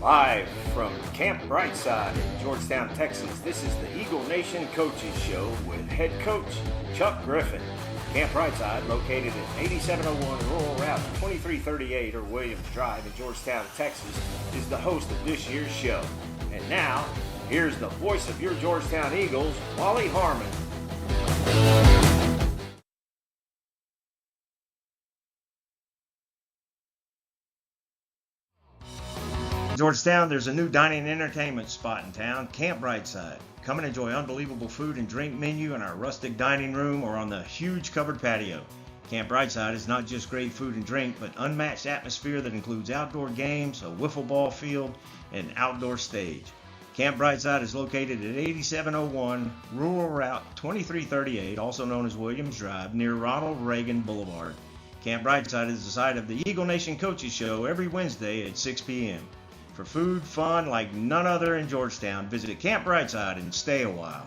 Live from Camp Briteside in Georgetown, Texas, this is the Eagle Nation Coaches Show with head coach Chuck Griffin. Camp Briteside, located at 8701 Rural Route 2338 or Williams Drive in Georgetown, Texas, is the host of this year's show. And now, here's the voice of your Georgetown Eagles, Wally Harmon. Georgetown, there's a new dining and entertainment spot in town, Camp Briteside. Come and enjoy unbelievable food and drink menu in our rustic dining room or on the huge covered patio. Camp Briteside is not just great food and drink, but unmatched atmosphere that includes outdoor games, a wiffle ball field, and outdoor stage. Camp Briteside is located at 8701 Rural Route 2338, also known as Williams Drive, near Ronald Reagan Boulevard. Camp Briteside is the site of the Eagle Nation Coaches Show every Wednesday at 6 p.m. For food, fun like none other in Georgetown, visit Camp Briteside and stay a while.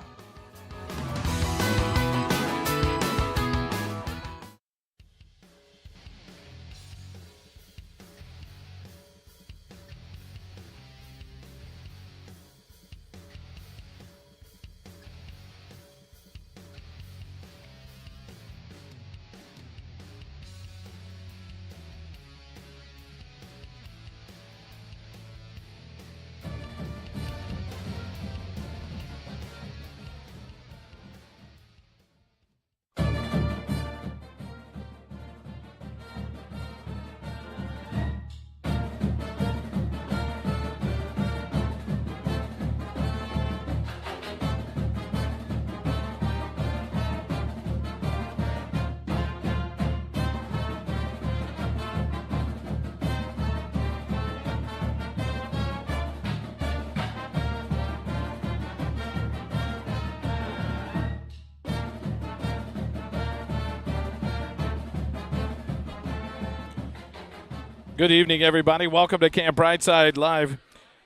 Good evening, everybody. Welcome to Camp Briteside Live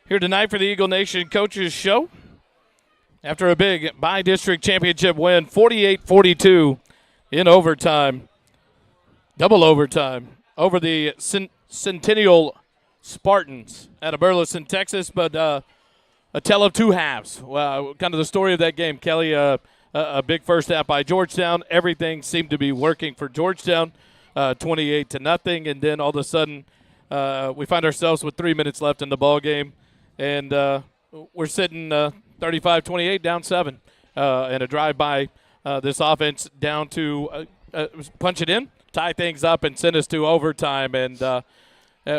here tonight for the Eagle Nation Coaches Show. After a big by-district championship win, 48-42 in overtime, double overtime, over the Centennial Spartans out of Burleson, Texas, but a tale of two halves. Kind of the story of that game, Kelly, a big first half by Georgetown. Everything seemed to be working for Georgetown, 28-0, and then all of a sudden we find ourselves with 3 minutes left in the ball game, and we're sitting 35-28 down 7, and a drive by this offense down to punch it in, tie things up, and send us to overtime. And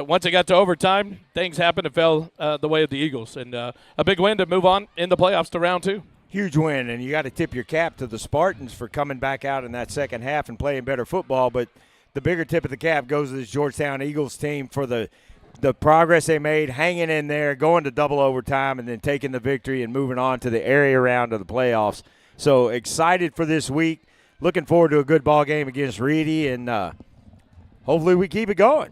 once it got to overtime, things happened and fell the way of the Eagles, and a big win to move on in the playoffs to round 2. Huge win, and you got to tip your cap to the Spartans for coming back out in that second half and playing better football, but the bigger tip of the cap goes to this Georgetown Eagles team for the progress they made, hanging in there, going to double overtime, and then taking the victory and moving on to the area round of the playoffs. So excited for this week. Looking forward to a good ball game against Reedy, and hopefully we keep it going.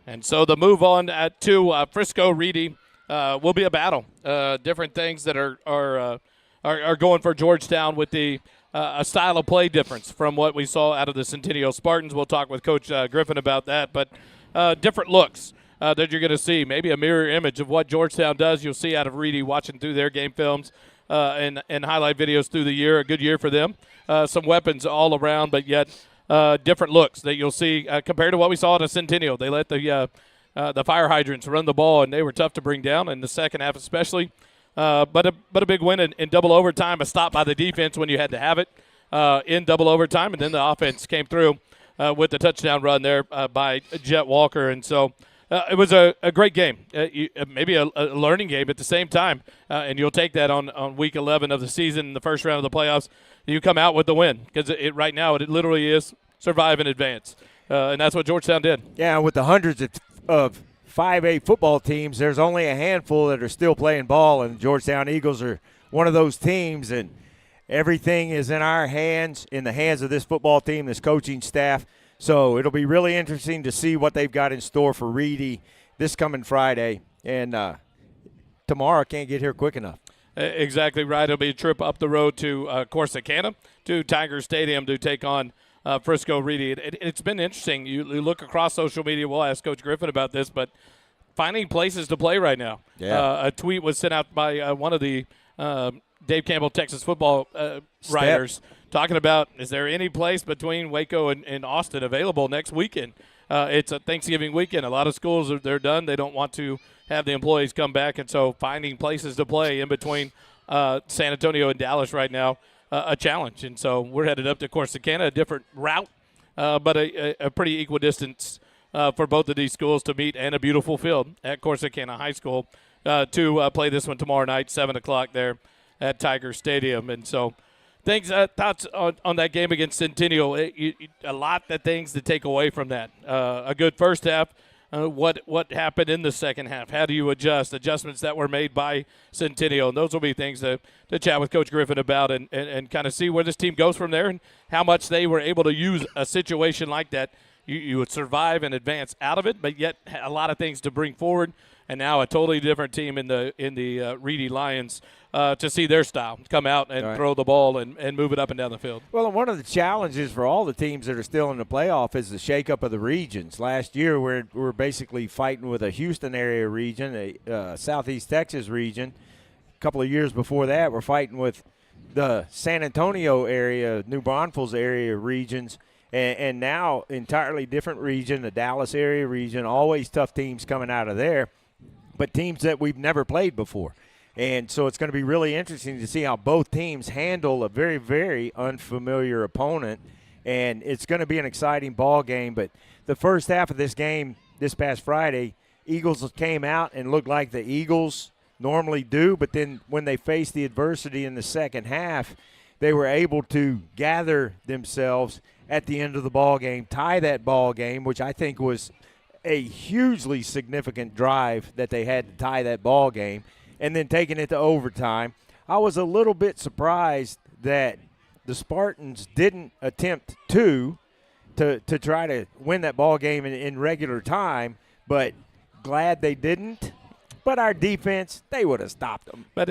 And so the move on to Frisco Reedy will be a battle. Different things that are going for Georgetown with the a style of play difference from what we saw out of the Centennial Spartans. We'll talk with Coach Griffin about that, but different looks that you're going to see. Maybe a mirror image of what Georgetown does. You'll see out of Reedy watching through their game films and highlight videos through the year. A good year for them. Some weapons all around, but yet different looks that you'll see compared to what we saw at a Centennial. They let the fire hydrants run the ball, and they were tough to bring down in the second half especially. But a big win in double overtime, a stop by the defense when you had to have it in double overtime, and then the offense came through with the touchdown run there by Jet Walker. And so it was a great game, maybe a learning game at the same time, and you'll take that on week 11 of the season, the first round of the playoffs. You come out with the win because right now it literally is survive and advance, and that's what Georgetown did. Yeah, with the hundreds of 5A football teams, there's only a handful that are still playing ball, and the Georgetown Eagles are one of those teams, and everything is in our hands, in the hands of this football team, this coaching staff. So it'll be really interesting to see what they've got in store for Reedy this coming Friday, and tomorrow can't get here quick enough. Exactly right. It'll be a trip up the road to Corsicana, to Tiger Stadium to take on Frisco Reedy. It's been interesting. You look across social media. We'll ask Coach Griffin about this, but finding places to play right now. Yeah. A tweet was sent out by one of the Dave Campbell Texas football writers talking about, is there any place between Waco and Austin available next weekend? It's a Thanksgiving weekend. A lot of schools, they're done. They don't want to have the employees come back, and so finding places to play in between San Antonio and Dallas right now, a challenge. And so we're headed up to Corsicana, a different route, but a pretty equal distance for both of these schools to meet, and a beautiful field at Corsicana High School to play this one tomorrow night, 7 o'clock there at Tiger Stadium. And so thoughts on that game against Centennial. A lot of things to take away from that. A good first half. What happened in the second half? How do you adjust? Adjustments that were made by Centennial. And those will be things to chat with Coach Griffin about and kind of see where this team goes from there and how much they were able to use a situation like that. You would survive and advance out of it, but yet a lot of things to bring forward. And now a totally different team in the Reedy Lions to see their style come out and throw the ball and move it up and down the field. Well, one of the challenges for all the teams that are still in the playoff is the shakeup of the regions. Last year, we're basically fighting with a Houston area region, a Southeast Texas region. A couple of years before that, we're fighting with the San Antonio area, New Braunfels area regions. And now entirely different region, the Dallas area region, always tough teams coming out of there, but teams that we've never played before. And so it's going to be really interesting to see how both teams handle a very, very unfamiliar opponent. And it's going to be an exciting ball game. But the first half of this game this past Friday, Eagles came out and looked like the Eagles normally do. But then when they faced the adversity in the second half, they were able to gather themselves at the end of the ball game, tie that ball game, which I think was a hugely significant drive that they had to tie that ball game, and then taking it to overtime. I was a little bit surprised that the Spartans didn't attempt to try to win that ball game in regular time, but glad they didn't. But our defense, they would have stopped them. But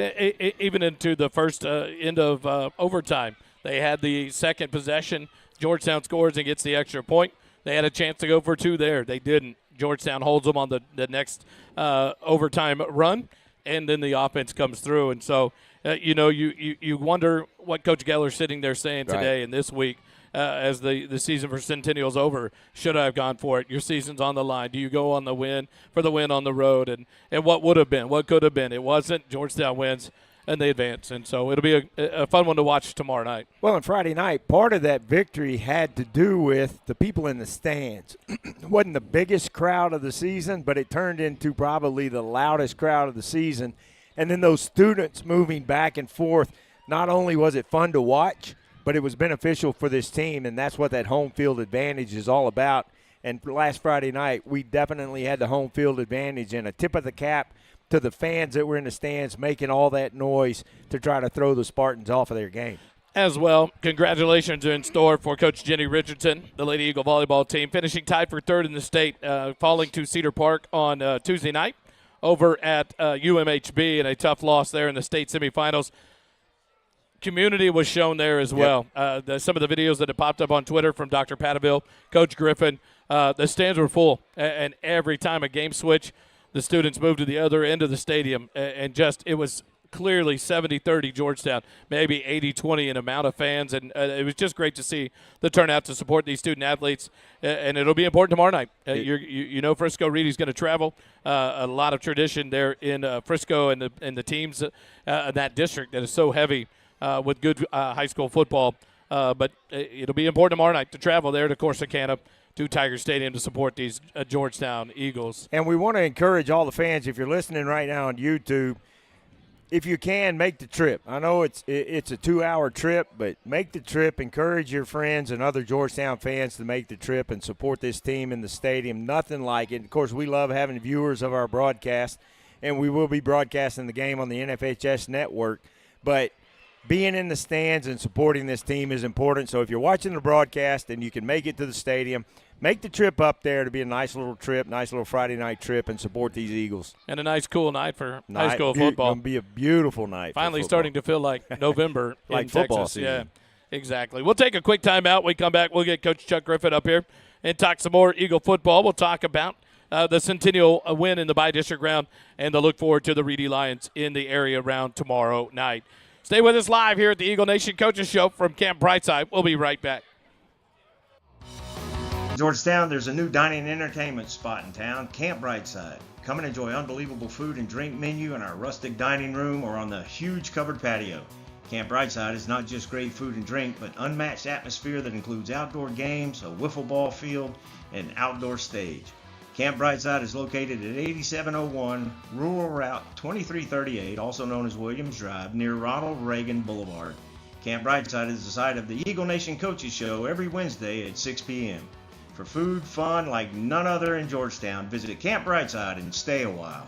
even into the first end of overtime, they had the second possession. Georgetown scores and gets the extra point. They had a chance to go for two there. They didn't. Georgetown holds them on the next overtime run, and then the offense comes through. And so, you wonder what Coach Geller's sitting there saying today and this week as the season for Centennial's over. Should I have gone for it? Your season's on the line. Do you go on the win for the win on the road? And what would have been? What could have been? It wasn't. Georgetown wins, and they advance. And so it'll be a fun one to watch tomorrow night. Well, on Friday night, part of that victory had to do with the people in the stands. It wasn't the biggest crowd of the season, but it turned into probably the loudest crowd of the season. And then those students moving back and forth, not only was it fun to watch, but it was beneficial for this team, and that's what that home field advantage is all about. And last Friday night, we definitely had the home field advantage, and a tip of the cap to the fans that were in the stands making all that noise to try to throw the Spartans off of their game. As well, congratulations are in store for Coach Jenny Richardson, the Lady Eagle volleyball team, finishing tied for third in the state, falling to Cedar Park on Tuesday night over at UMHB in a tough loss there in the state semifinals. Community was shown there as well. Some of the videos that have popped up on Twitter from Dr. Pattaville, Coach Griffin, the stands were full, and every time a game switch, the students moved to the other end of the stadium, and it was clearly 70-30 Georgetown, maybe 80-20 in amount of fans, and it was just great to see the turnout to support these student athletes, and it'll be important tomorrow night. Frisco Reedy's going to travel. A lot of tradition there in Frisco and the teams in that district that is so heavy with good high school football, but it'll be important tomorrow night to travel there to Corsicana to Tiger Stadium to support these Georgetown Eagles. And we want to encourage all the fans, if you're listening right now on YouTube, if you can, make the trip. I know it's a 2-hour trip, but make the trip. Encourage your friends and other Georgetown fans to make the trip and support this team in the stadium. Nothing like it. Of course, we love having viewers of our broadcast, and we will be broadcasting the game on the NFHS network. But being in the stands and supporting this team is important. So if you're watching the broadcast and you can make it to the stadium, make the trip up there to be a nice little trip, nice little Friday night trip, and support these Eagles. And a nice, cool night for high school football. It's going to be a beautiful night. Finally starting to feel like November like in football Texas. season. Yeah, exactly. We'll take a quick time out. We come back, we'll get Coach Chuck Griffin up here and talk some more Eagle football. We'll talk about the Centennial win in the by-district round and to look forward to the Reedy Lions in the area round tomorrow night. Stay with us live here at the Eagle Nation Coaches Show from Camp Briteside. We'll be right back. Georgetown, there's a new dining and entertainment spot in town, Camp Briteside. Come and enjoy unbelievable food and drink menu in our rustic dining room or on the huge covered patio. Camp Briteside is not just great food and drink, but unmatched atmosphere that includes outdoor games, a wiffle ball field, and an outdoor stage. Camp Briteside is located at 8701 Rural Route 2338, also known as Williams Drive, near Ronald Reagan Boulevard. Camp Briteside is the site of the Eagle Nation Coaches Show every Wednesday at 6 p.m. For food, fun like none other in Georgetown, visit Camp Briteside and stay a while.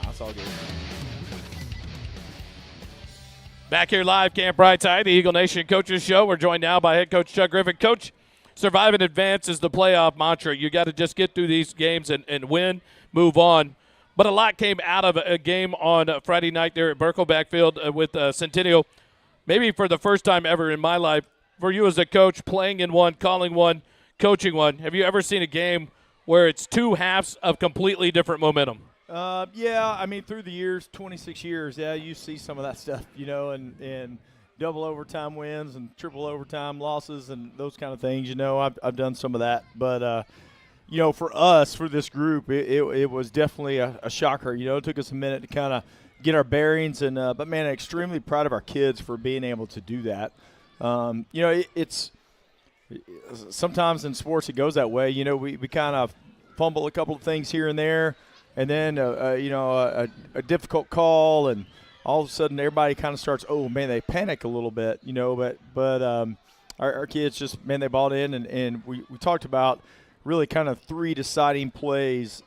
It's all good. Back here live, Camp Briteside, the Eagle Nation Coaches Show. We're joined now by head coach Chuck Griffin. Coach, survive and advance is the playoff mantra. You got to just get through these games and win, move on. But a lot came out of a game on Friday night there at Burkle Backfield with Centennial. Maybe for the first time ever in my life, for you as a coach, playing in one, calling one, coaching one, have you ever seen a game where it's two halves of completely different momentum? Yeah, I mean, through the years, 26 years, yeah, you see some of that stuff, and double overtime wins and triple overtime losses and those kind of things. I've done some of that. But, for us, for this group, it was definitely a shocker. It took us a minute to kind of get our bearings. But, man, I'm extremely proud of our kids for being able to do that. It's sometimes in sports it goes that way. We kind of fumble a couple of things here and there. And then, a difficult call, and all of a sudden everybody kind of starts, oh, man, they panic a little bit, But our kids just, man, they bought in, and we talked about really kind of three deciding plays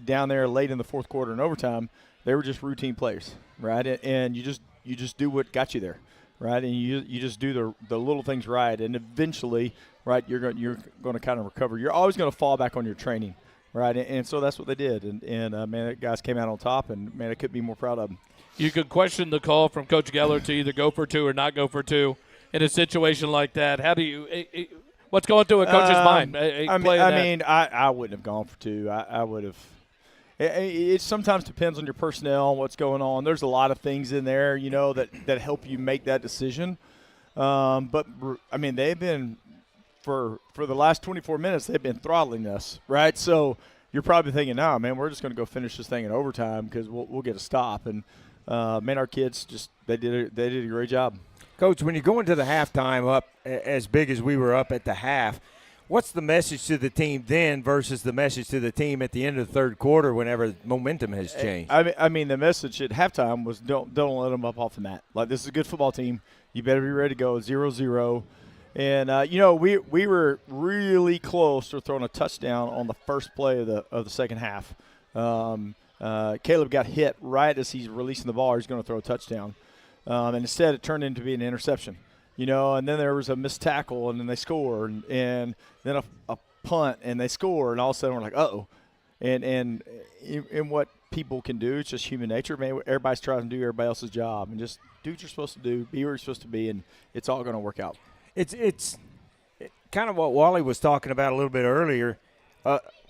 down there late in the fourth quarter and overtime. They were just routine plays, right? And you just do what got you there, right? And you just do the little things right, and eventually, right, you're going to kind of recover. You're always going to fall back on your training. Right, and so that's what they did, and man, the guys came out on top, and man, I couldn't be more proud of them. You could question the call from Coach Geller to either go for two or not go for two in a situation like that. How do you? What's going through a coach's mind? I wouldn't have gone for two. I would have. It sometimes depends on your personnel and what's going on. There's a lot of things in there, that help you make that decision. But I mean, they've been. For the last 24 minutes, they've been throttling us, right? So you're probably thinking, no, man, we're just going to go finish this thing in overtime because we'll get a stop. And, man, our kids they did a great job. Coach, when you go into the halftime up as big as we were up at the half, what's the message to the team then versus the message to the team at the end of the third quarter whenever momentum has changed? I mean, the message at halftime was don't let them up off the mat. Like, this is a good football team. You better be ready to go 0-0. And we were really close to throwing a touchdown on the first play of the second half. Caleb got hit right as he's releasing the ball. He's going to throw a touchdown, and instead it turned into being an interception. And then there was a missed tackle, and then they scored, and then a punt, and they scored, and all of a sudden we're like, uh-oh. And in what people can do, it's just human nature. Man, everybody's trying to do everybody else's job, and just do what you're supposed to do, be where you're supposed to be, and it's all going to work out. It's kind of what Wally was talking about a little bit earlier.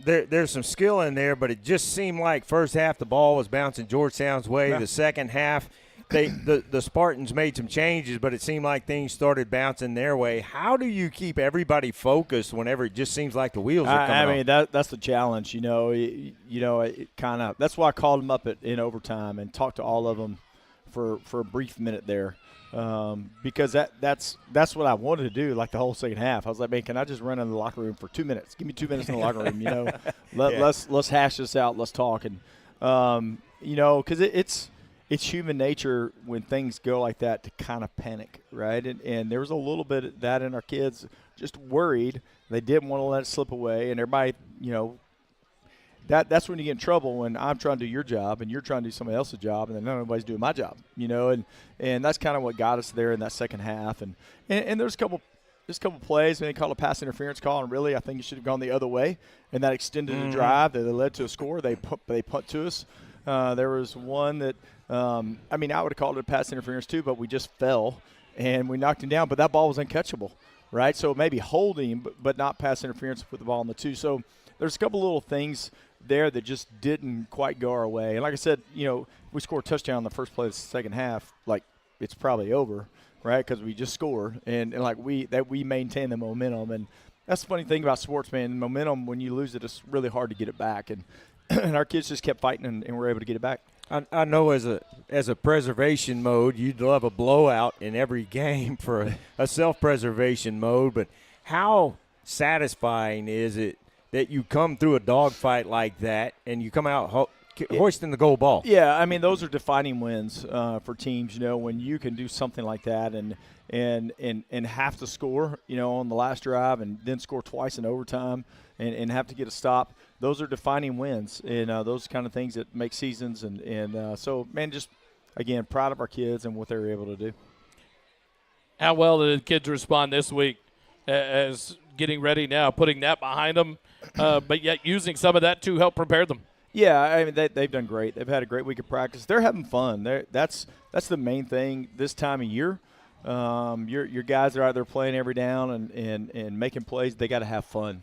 There's some skill in there, but it just seemed like first half the ball was bouncing Georgetown's way. Yeah. The second half, the Spartans made some changes, but it seemed like things started bouncing their way. How do you keep everybody focused whenever it just seems like the wheels are coming off? I mean, that's the challenge. It kind of that's why I called them up in overtime and talked to all of them for a brief minute there. Because that's what I wanted to do, like the whole second half. I was like, man, can I just run in the locker room for 2 minutes? Give me 2 minutes in the locker room, Let's hash this out. Let's talk. And, because it's human nature when things go like that to kind of panic, right? And there was a little bit of that in our kids, just worried. They didn't want to let it slip away. And everybody, that's when you get in trouble, when I'm trying to do your job and you're trying to do somebody else's job, and then nobody's doing my job, and that's kind of what got us there in that second half. And there's a couple plays, and they called a pass interference call, and really I think it should have gone the other way, and that extended the drive that led to a score. They punt to us. There was one that I would have called it a pass interference too, but we just fell and we knocked him down, but that ball was uncatchable, right? So maybe holding, but not pass interference with the ball in the two. So there's a couple little things there that just didn't quite go our way. And like I said, we scored a touchdown in the first play of the second half, like it's probably over, right? Because we just scored, and we maintain the momentum. And that's the funny thing about sports, man. Momentum, when you lose it, it's really hard to get it back. And and our kids just kept fighting, and we're able to get it back. I know as a preservation mode, you'd love a blowout in every game for a self-preservation mode, but how satisfying is it that you come through a dogfight like that and you come out hoisting the gold ball? Yeah, I mean, those are defining wins for teams, when you can do something like that and have to score, on the last drive and then score twice in overtime and have to get a stop. Those are defining wins, and those kind of things that make seasons. And so, man, just, again, proud of our kids and what they were able to do. How well did the kids respond this week as getting ready now, putting that behind them, but yet using some of that to help prepare them? Yeah, I mean, they've done great. They've had a great week of practice. They're having fun. That's the main thing this time of year. Your guys are out there playing every down and making plays. They got to have fun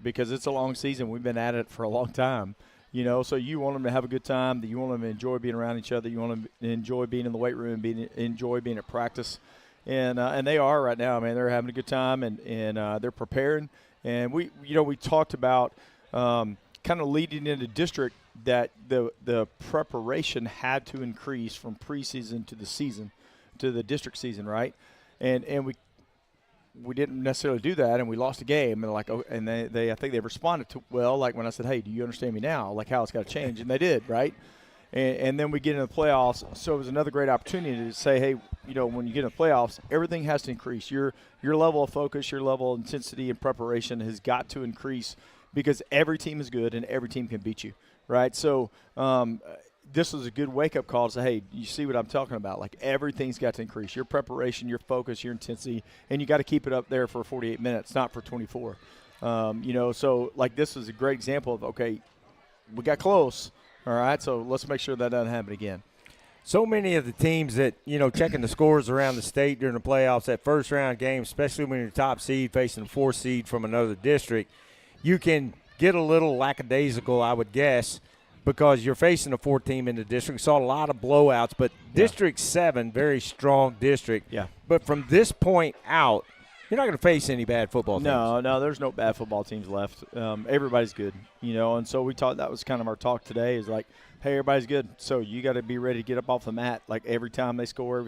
because it's a long season. We've been at it for a long time. So you want them to have a good time. You want them to enjoy being around each other. You want them to enjoy being in the weight room, enjoy being at practice. And they are right now, man. They're having a good time, and they're preparing. And we talked about kind of leading into district that the preparation had to increase from preseason to the season, to the district season, right? And we didn't necessarily do that, and we lost a game. And they I think they responded to well, like when I said, hey, do you understand me now? Like how it's got to change, and they did, right? And then we get into the playoffs, so it was another great opportunity to say, hey, when you get into the playoffs, everything has to increase. Your level of focus, your level of intensity and preparation has got to increase because every team is good and every team can beat you, right? So this was a good wake-up call to say, hey, you see what I'm talking about? Like everything's got to increase. Your preparation, your focus, your intensity, and you got to keep it up there for 48 minutes, not for 24. So like this is a great example of, okay, we got close. All right, so let's make sure that doesn't happen again. So many of the teams that, checking the scores around the state during the playoffs, that first-round game, especially when you're top seed facing a 4 seed from another district, you can get a little lackadaisical, I would guess, because you're facing a 4 team in the district. Saw a lot of blowouts, but District 7, very strong district. Yeah. But from this point out, you're not going to face any bad football teams. No, there's no bad football teams left. Everybody's good, and so we talked. That was kind of our talk today. Is like, hey, everybody's good. So you got to be ready to get up off the mat. Like every time they score,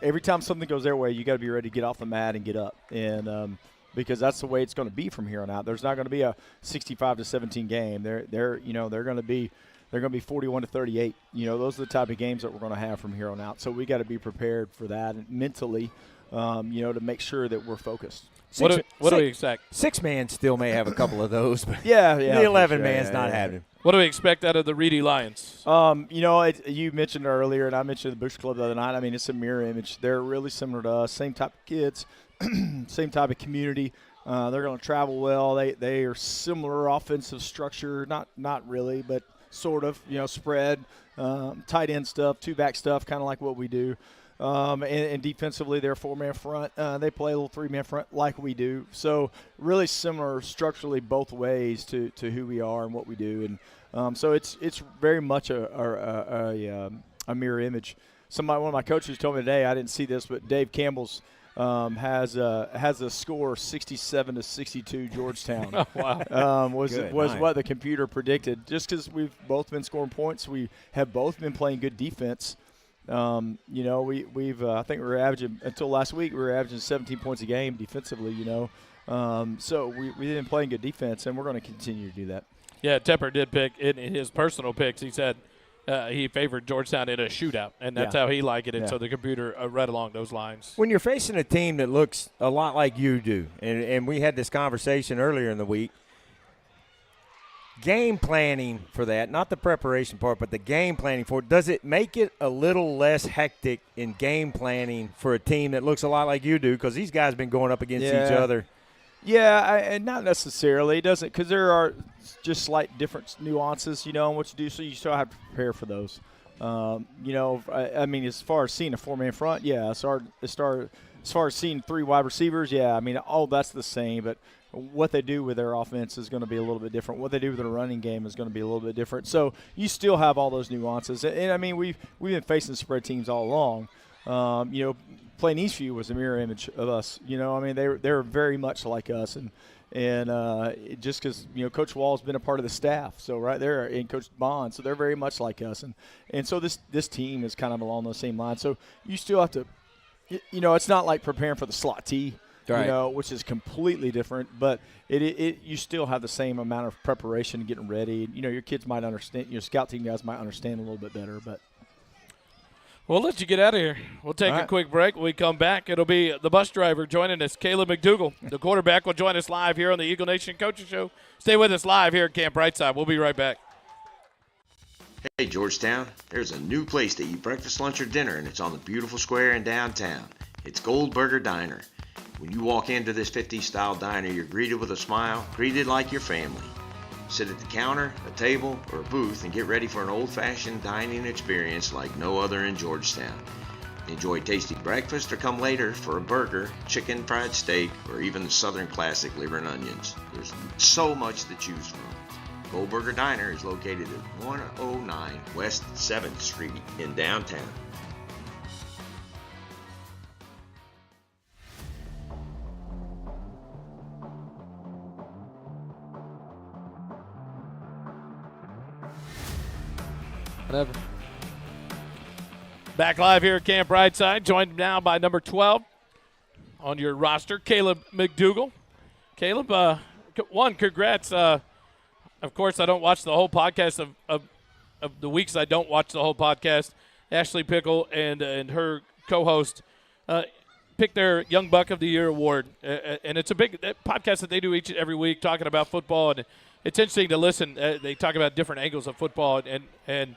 every time something goes their way, you got to be ready to get off the mat and get up. And because that's the way it's going to be from here on out. There's not going to be a 65-17 game. They're going to be 41-38. Those are the type of games that we're going to have from here on out. So we got to be prepared for that mentally. To make sure that we're focused. What do we expect? 6-man still may have a couple of those, but the 11-man's not happening. What do we expect out of the Reedy Lions? You mentioned earlier, and I mentioned the Bush Club the other night. I mean, it's a mirror image. They're really similar to us. Same type of kids, same type of community. They're going to travel well. They are similar offensive structure, not really, but sort of, spread, tight end stuff, two-back stuff, kind of like what we do. And defensively, they're a four-man front. They play a little three-man front like we do. So really similar structurally both ways to who we are and what we do. And so it's very much a mirror image. One of my coaches told me today, I didn't see this, but Dave Campbell's has a score 67-62 Georgetown. Oh, wow. Was what the computer predicted. Just because we've both been scoring points, we have both been playing good defense. We've I think we were averaging until last week. We were averaging 17 points a game defensively. So we've been playing good defense, and we're going to continue to do that. Yeah, Tepper did pick in his personal picks. He said he favored Georgetown in a shootout, and that's how he liked it. And so the computer read along those lines. When you're facing a team that looks a lot like you do, and we had this conversation earlier in the week, game planning for that, not the preparation part, but the game planning for it, does it make it a little less hectic in game planning for a team that looks a lot like you do? Because these guys have been going up against each other. Yeah, and not necessarily. It doesn't, because there are just slight different nuances, in what you do, so you still have to prepare for those. I mean, as far as seeing a four-man front, yeah. As far as seeing three wide receivers, yeah. I mean, all that's the same, but what they do with their offense is going to be a little bit different. What they do with their running game is going to be a little bit different. So you still have all those nuances. And I mean, we've been facing spread teams all along. Playing Eastview was a mirror image of us. I mean, they're very much like us, and just because Coach Wall's been a part of the staff, so right there, and Coach Bond, so they're very much like us, and so this team is kind of along those same lines. So you still have to, it's not like preparing for the slot T, right, which is completely different, but it you still have the same amount of preparation and getting ready. Your kids might understand, your scout team guys might understand a little bit better, but. We'll let you get out of here. We'll take a quick break. When we come back, it'll be the bus driver joining us, Caleb McDougal. The quarterback will join us live here on the Eagle Nation Coaches Show. Stay with us live here at Camp Briteside. We'll be right back. Hey, Georgetown, there's a new place to eat breakfast, lunch, or dinner, and it's on the beautiful square in downtown. It's Goldberger Diner. When you walk into this 50s-style diner, you're greeted with a smile, greeted like your family. Sit at the counter, a table, or a booth and get ready for an old-fashioned dining experience like no other in Georgetown. Enjoy tasty breakfast or come later for a burger, chicken fried steak, or even the Southern classic liver and onions. There's so much to choose from. Goldberger Diner is located at 109 West 7th Street in downtown. Whatever. Back live here at Camp Briteside, joined now by number 12 on your roster, Caleb McDougal. Caleb, congrats. Of course, I don't watch the whole podcast of the weeks I don't watch the whole podcast. Ashley Pickle and her co-host picked their Young Buck of the Year award, and it's a big podcast that they do each and every week talking about football, and it's interesting to listen. They talk about different angles of football, and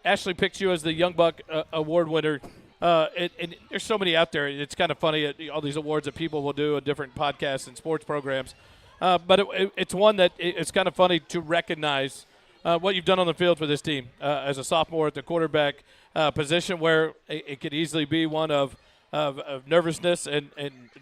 Ashley picks you as the Young Buck award winner. And there's so many out there. It's kind of funny, all these awards that people will do on different podcasts and sports programs. But it's one that it's kind of funny to recognize what you've done on the field for this team as a sophomore at the quarterback position, where it could easily be one of nervousness and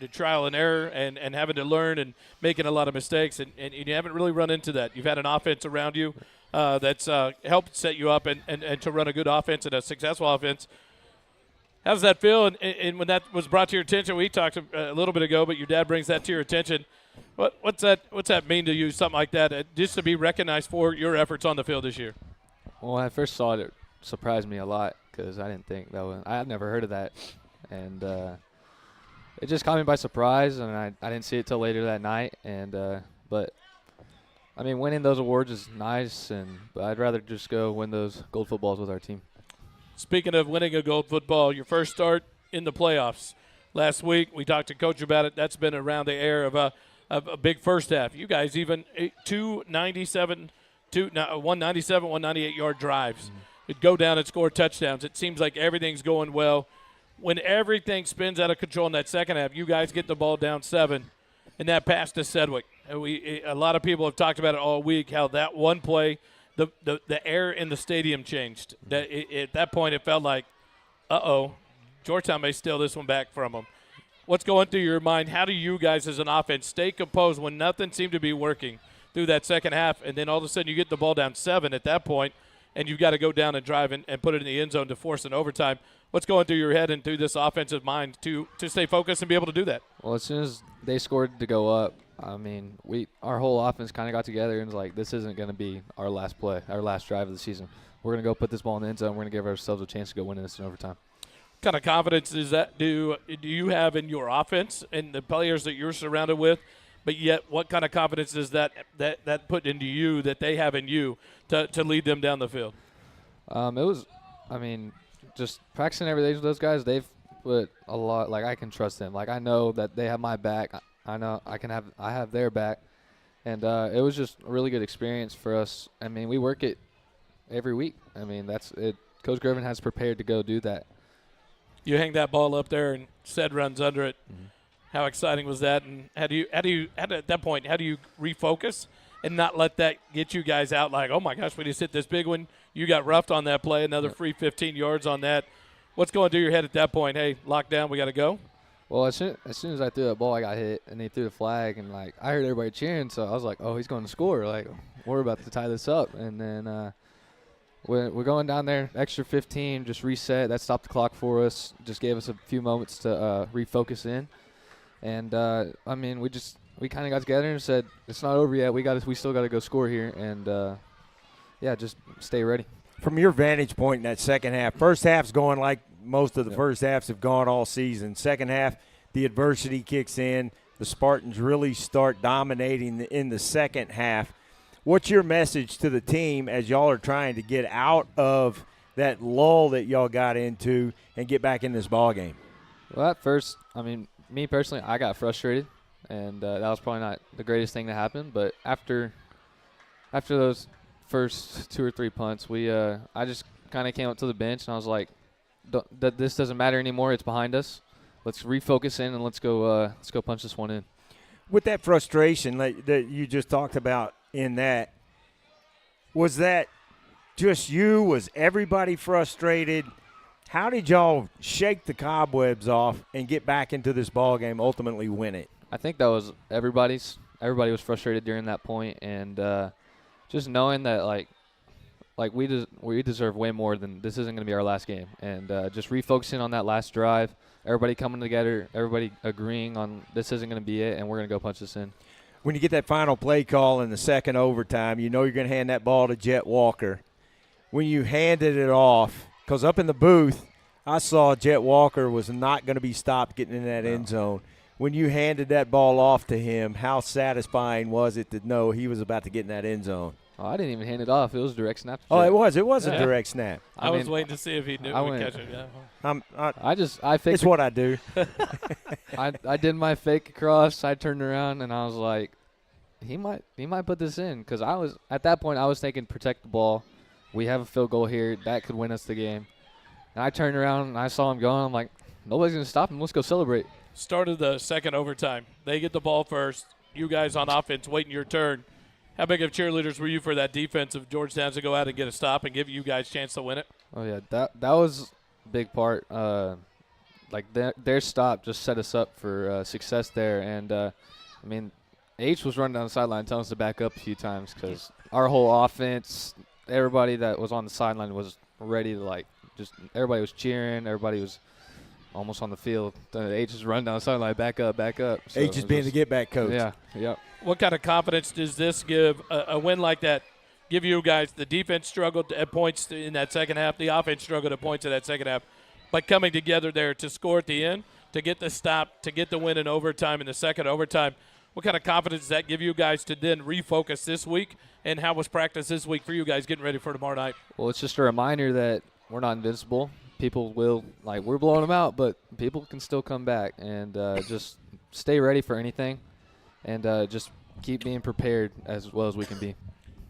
the trial and error and having to learn and making a lot of mistakes. And you haven't really run into that. You've had an offense around you that's helped set you up and to run a good offense and a successful offense. How does that feel? And when that was brought to your attention, we talked a little bit ago, but your dad brings that to your attention. What's that mean to you, something like that, just to be recognized for your efforts on the field this year? Well, when I first saw it, it surprised me a lot because I didn't think I had never heard of that. And it just caught me by surprise, and I didn't see it till later that night. And but I mean, winning those awards is nice, but I'd rather just go win those gold footballs with our team. Speaking of winning a gold football, your first start in the playoffs last week, we talked to Coach about it. That's been around the air of a big first half. You guys even 197, 198-yard drives. Mm-hmm. It'd go down and score touchdowns. It seems like everything's going well. When everything spins out of control in that second half, you guys get the ball down 7, and that pass to Sedgwick. A lot of people have talked about it all week, how that one play, the air in the stadium changed. At that point, it felt like, Georgetown may steal this one back from them. What's going through your mind? How do you guys as an offense stay composed when nothing seemed to be working through that second half, and then all of a sudden you get the ball down 7 at that point, and you've got to go down and drive and put it in the end zone to force an overtime? What's going through your head and through this offensive mind to stay focused and be able to do that? Well, as soon as they scored to go up, I mean, our whole offense kind of got together and was like, this isn't going to be our last play, our last drive of the season. We're going to go put this ball in the end zone. We're going to give ourselves a chance to go win this in overtime. What kind of confidence is that do you have in your offense and the players that you're surrounded with? But yet, what kind of confidence is that put into you, that they have in you, to lead them down the field? It was, just practicing every day with those guys. They've put a lot. Like, I can trust them. Like, I know that they have my back. I know I have their back, and it was just a really good experience for us. I mean, we work it every week. I mean, that's it. Coach Griffin has prepared to go do that. You hang that ball up there, and Sed runs under it. Mm-hmm. How exciting was that? And at that point, how do you refocus and not let that get you guys out like, oh my gosh, we just hit this big one. You got roughed on that play, another free 15 yards on that. What's going through your head at that point? Hey, lock down, we got to go? Well, as soon as I threw that ball, I got hit, and they threw the flag, and like I heard everybody cheering, so I was like, oh, he's going to score. Like, we're about to tie this up. And then we're going down there, extra 15, just reset. That stopped the clock for us, just gave us a few moments to refocus in. And, we kind of got together and said, it's not over yet. We still got to go score here, and, just stay ready. From your vantage point in that second half, first half's going like most of the first halves have gone all season. Second half, the adversity kicks in. The Spartans really start dominating in the second half. What's your message to the team as y'all are trying to get out of that lull that y'all got into and get back in this ball game? Well, at first, me personally, I got frustrated, and that was probably not the greatest thing to happen. But after those first 2 or 3 punts, I just kind of came up to the bench, and I was like, that this doesn't matter anymore. It's behind us. Let's refocus in, and let's go punch this one in. With that frustration that you just talked about in that, was that just you? Was everybody frustrated? How did y'all shake the cobwebs off and get back into this ball game, ultimately win it? I think that was everybody's. Everybody was frustrated during that point, and just knowing that we deserve way more than this isn't going to be our last game, and just refocusing on that last drive, everybody coming together, everybody agreeing on this isn't going to be it, and we're going to go punch this in. When you get that final play call in the second overtime, you know you're going to hand that ball to Jet Walker. When you handed it off, because up in the booth, I saw Jet Walker was not going to be stopped getting in that end zone. When you handed that ball off to him, how satisfying was it to know he was about to get in that end zone? Oh, I didn't even hand it off. It was a direct snap. Oh, it was. It was a direct snap. I was waiting to see if he knew he would catch it. Yeah. I faked. It's what I do. I did my fake across. I turned around and I was like, he might put this in, because at that point I was thinking protect the ball. We have a field goal here that could win us the game. And I turned around and I saw him going. I'm like, nobody's gonna stop him. Let's go celebrate. Start of the second overtime. They get the ball first. You guys on offense waiting your turn. How big of cheerleaders were you for that defense of Georgetown to go out and get a stop and give you guys a chance to win it? Oh, yeah, that was a big part. Their stop just set us up for success there. And, H was running down the sideline telling us to back up a few times, because our whole offense, everybody that was on the sideline was ready to, everybody was cheering. Everybody was almost on the field. H is running down the sideline, back up. So H is being the get-back coach. Yeah, yep. What kind of confidence does this give, a win like that, give you guys? The defense struggled at points in that second half. The offense struggled at points in that second half. But coming together there to score at the end, to get the stop, to get the win in overtime, in the second overtime, what kind of confidence does that give you guys to then refocus this week? And how was practice this week for you guys getting ready for tomorrow night? Well, it's just a reminder that we're not invincible. People will, we're blowing them out, but people can still come back. And just stay ready for anything, and just keep being prepared as well as we can be.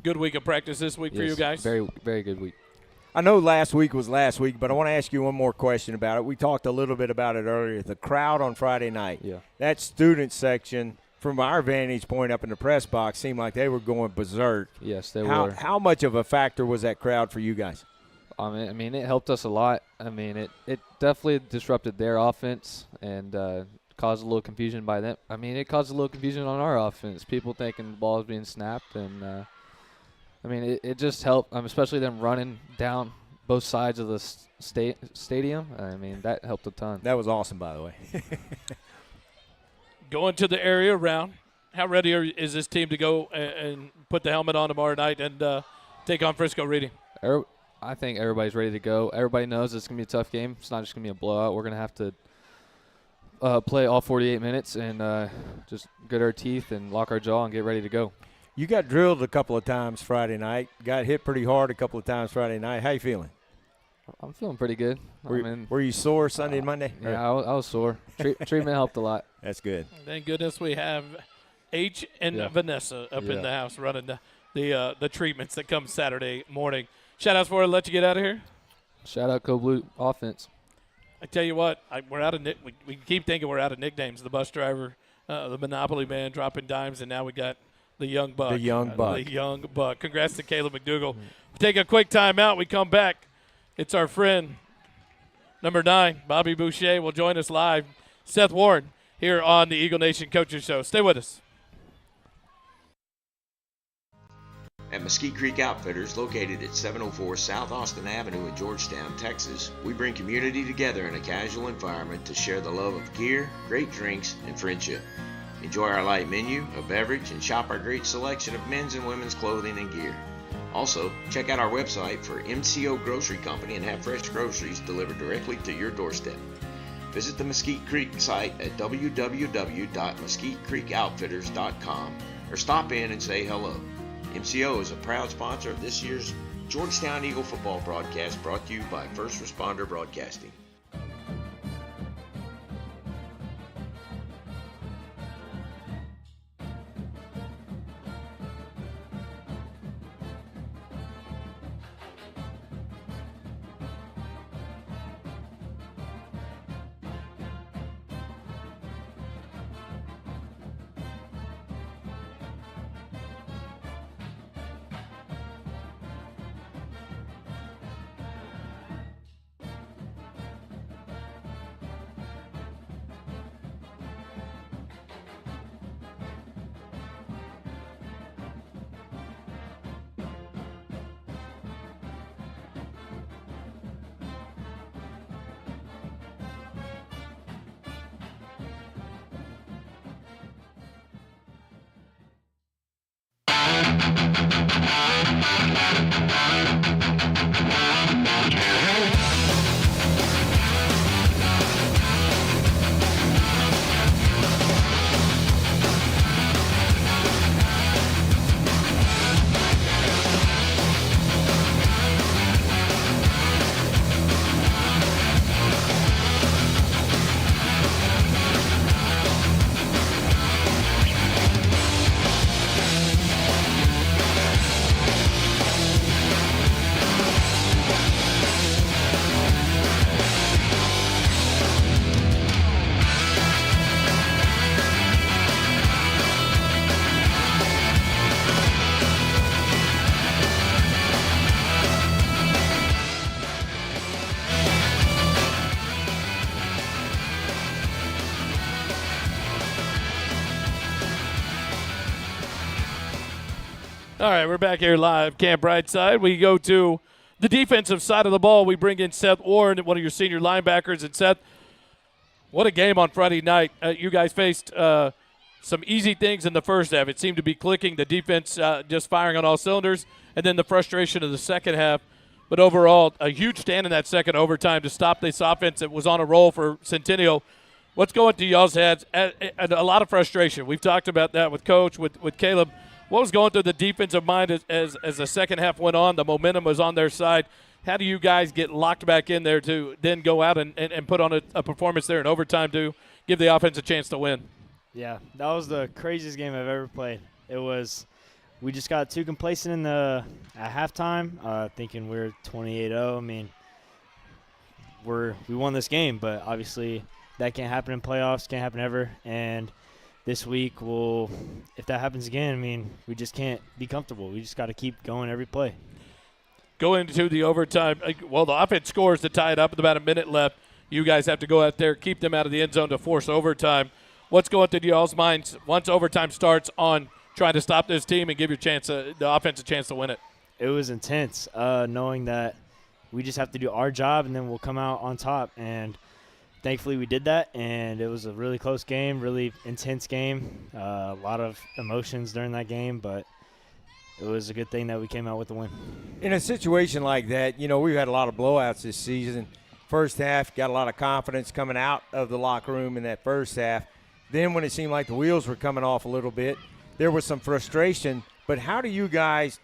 Good week of practice this week for you guys? Very, very good week. I know last week was last week, but I want to ask you one more question about it. We talked a little bit about it earlier. The crowd on Friday night, yeah, that student section from our vantage point up in the press box, seemed like they were going berserk. Yes, they were. How much of a factor was that crowd for you guys? I mean, it helped us a lot. I mean, it definitely disrupted their offense and caused a little confusion by them. I mean, it caused a little confusion on our offense. People thinking the ball was being snapped, and I mean, it just helped, especially them running down both sides of the stadium. I mean, that helped a ton. That was awesome, by the way. Going to the area round, how ready is this team to go and put the helmet on tomorrow night and take on Frisco Reading? I think everybody's ready to go. Everybody knows it's going to be a tough game. It's not just going to be a blowout. We're going to have to play all 48 minutes and just grit our teeth and lock our jaw and get ready to go. You got drilled a couple of times Friday night. Got hit pretty hard a couple of times Friday night. How you feeling? I'm feeling pretty good. Were you sore Sunday and Monday? Yeah, I was sore. Treatment helped a lot. That's good. Thank goodness we have H and Vanessa up in the house running the treatments that come Saturday morning. Shout-outs for it. Let you get out of here. Shout out Co Blue offense. I tell you what, we're out of we keep thinking we're out of nicknames. The bus driver, the Monopoly man dropping dimes, and now we got the Young Buck. The Young Buck. The Young Buck. Congrats to Caleb McDougall. We take a quick time out. We come back. It's our friend, number 9, Bobby Boucher, will join us live. Seth Warren here on the Eagle Nation Coaches Show. Stay with us. At Mesquite Creek Outfitters, located at 704 South Austin Avenue in Georgetown, Texas, we bring community together in a casual environment to share the love of gear, great drinks, and friendship. Enjoy our light menu, a beverage, and shop our great selection of men's and women's clothing and gear. Also, check out our website for MCO Grocery Company and have fresh groceries delivered directly to your doorstep. Visit the Mesquite Creek site at www.mesquitecreekoutfitters.com or stop in and say hello. MCO is a proud sponsor of this year's Georgetown Eagle football broadcast, brought to you by First Responder Broadcasting. All right, we're back here live, Camp Briteside. We go to the defensive side of the ball. We bring in Seth Warren, one of your senior linebackers. And Seth, what a game on Friday night. You guys faced some easy things in the first half. It seemed to be clicking, the defense just firing on all cylinders, and then the frustration of the second half. But overall, a huge stand in that second overtime to stop this offense that was on a roll for Centennial. What's going through y'all's heads? And a lot of frustration. We've talked about that with Coach, with Caleb. What was going through the defensive mind as the second half went on? The momentum was on their side. How do you guys get locked back in there to then go out and put on a performance there in overtime to give the offense a chance to win? Yeah, that was the craziest game I've ever played. We just got too complacent at halftime, thinking we're 28-0. I mean, we won this game, but obviously that can't happen in playoffs, can't happen ever. And this week, if that happens again, I mean, we just can't be comfortable. We just got to keep going every play. Going into the overtime, well, the offense scores to tie it up with about a minute left. You guys have to go out there, keep them out of the end zone to force overtime. What's going through y'all's minds once overtime starts on trying to stop this team and give the offense a chance to win it? It was intense, knowing that we just have to do our job and then we'll come out on top. And thankfully we did that, and it was a really close game, really intense game. A lot of emotions during that game, but it was a good thing that we came out with the win. In a situation like that, we've had a lot of blowouts this season. First half, got a lot of confidence coming out of the locker room in that first half. Then when it seemed like the wheels were coming off a little bit, there was some frustration. But how do you guys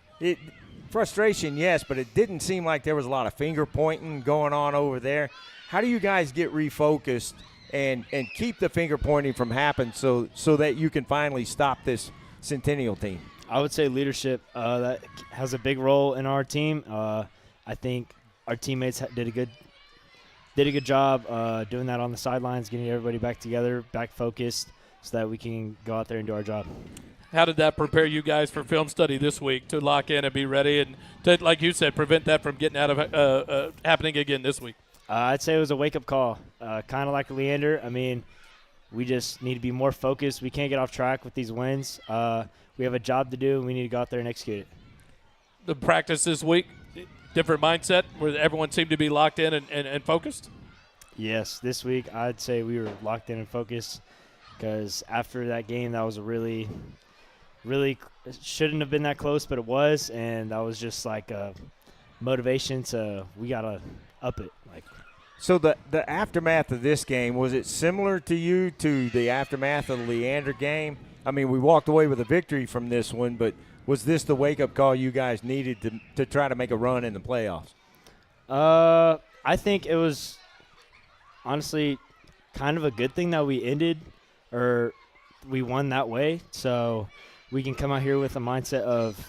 frustration, yes, but it didn't seem like there was a lot of finger pointing going on over there. How do you guys get refocused and keep the finger pointing from happening so that you can finally stop this Centennial team? I would say leadership that has a big role in our team. I think our teammates did a good job doing that on the sidelines, getting everybody back together, back focused, so that we can go out there and do our job. How did that prepare you guys for film study this week to lock in and be ready and to, like you said, prevent that from getting out of happening again this week? I'd say it was a wake-up call, kind of like Leander. I mean, we just need to be more focused. We can't get off track with these wins. We have a job to do, and we need to go out there and execute it. The practice this week, different mindset where everyone seemed to be locked in and focused? Yes, this week I'd say we were locked in and focused because after that game, that was a really shouldn't have been that close, but it was, and that was just like a motivation we got to up it. So the aftermath of this game, was it similar to you to the aftermath of the Leander game? I mean, we walked away with a victory from this one, but was this the wake-up call you guys needed to try to make a run in the playoffs? I think it was honestly kind of a good thing that we ended or we won that way, so we can come out here with a mindset of,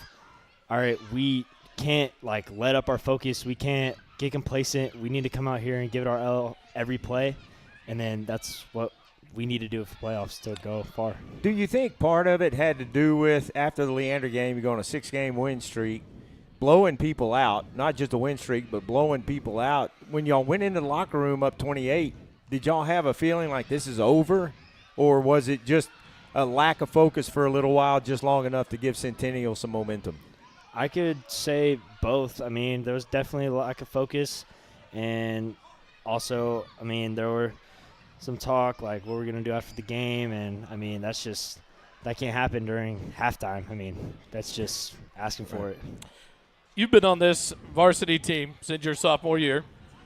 all right, we can't let up our focus. We can't get complacent. We need to come out here and give it our all every play, and then that's what we need to do for playoffs to go far. Do you think part of it had to do with, after the Leander game, you go on a 6-game win streak, blowing people out, not just a win streak, but blowing people out? When y'all went into the locker room up 28, did y'all have a feeling like this is over, or was it just a lack of focus for a little while, just long enough to give Centennial some momentum? I could say both. I mean, there was definitely a lack of focus, and also, I mean, there were some talk what we're going to do after the game, and, I mean, that can't happen during halftime. I mean, that's just asking for it. You've been on this varsity team since your sophomore year,